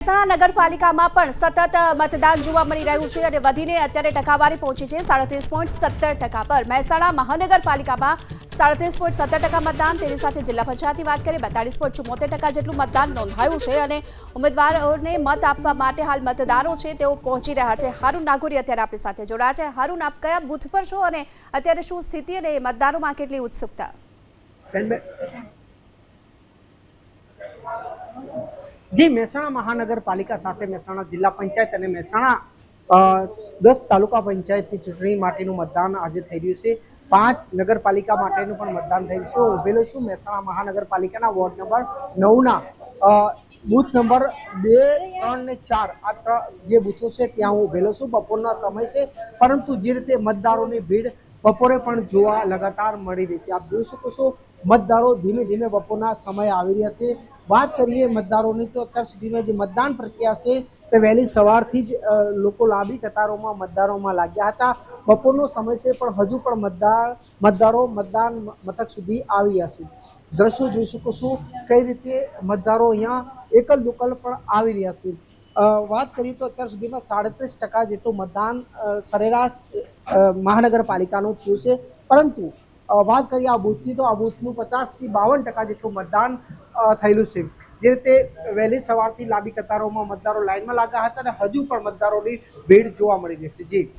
મહેસાણા નગરપાલિકામાં પણ સતત મતદાન જોવા મળી રહ્યું છે અને વધીને અત્યારે ટકાવારી પહોંચી છે 37.17% પર। મહેસાણા મહાનગરપાલિકામાં 37.17% મતદાન, તેની સાથે જિલ્લા પંચાયતની વાત કરીએ 42.74% જેટલું મતદાન નોંધાયું છે અને ઉમેદવારોને મત આપવા માટે હાલ મતદારો છે તેઓ પહોંચી રહ્યા છે। હારૂન નાગોરી અત્યારે આપણી સાથે જોડાયા છે। હારૂન, આપ કયા બૂથ પર છો અને અત્યારે શું સ્થિતિ અને મતદારોમાં કેટલી ઉત્સુકતા? जी, મહેસાણા મહાનગરપાલિકા સાથે મહેસાણા જિલ્લા પંચાયત અને મહેસાણા 10 તાલુકા પંચાયતની ચૂંટણી માટેનું મતદાન આજે થઈ રહ્યું છે। 5 નગરપાલિકા માટેનું પણ મતદાન થઈ રહ્યું છે। હું ઉભેલો છું મહેસાણા મહાનગરપાલિકાના વોર્ડ નંબર 9ના બૂથ નંબર 2, 3 ને 4 આ જે બૂથો છે ત્યાં હું ઉભેલો છું। બપોરના સમય છે, પરંતુ જે રીતે મતદારોની ભીડ બપોરે પણ જોવા લગાતાર મળી રહી છે। આપ જોઈ શકો છો મતદારો ધીમે ધીમે બપોરના સમય આવી રહ્યા છે। વાત કરીએ મતદારોની તો અત્યાર સુધીમાં જે મતદાન પ્રક્રિયા છે તે વહેલી સવારથી જ લોકો લાંબી કતારોમાં મતદારોમાં લાગ્યા હતા। બપોરનો સમય છે પણ હજુ પણ મતદારો મતદાન મથક સુધી આવી રહ્યા છે। દ્રશ્યો જોઈ શકો છો કઈ રીતે મતદારો અહીંયા એકલ દોકલ પણ આવી રહ્યા છે। વાત કરીએ તો અત્યાર સુધીમાં 37% જેટલું મતદાન સરેરાશ મહાનગરપાલિકાનું થયું છે, પરંતુ વાત કરીએ આ બૂથની તો આ બૂથનું 50 થી 52% જેટલું મતદાન થયેલું છે। જે રીતે વહેલી સવારથી લાંબી કતારોમાં મતદારો લાઈનમાં લાગ્યા હતા અને હજુ પણ મતદારોની ભીડ જોવા મળી રહી છે। જી।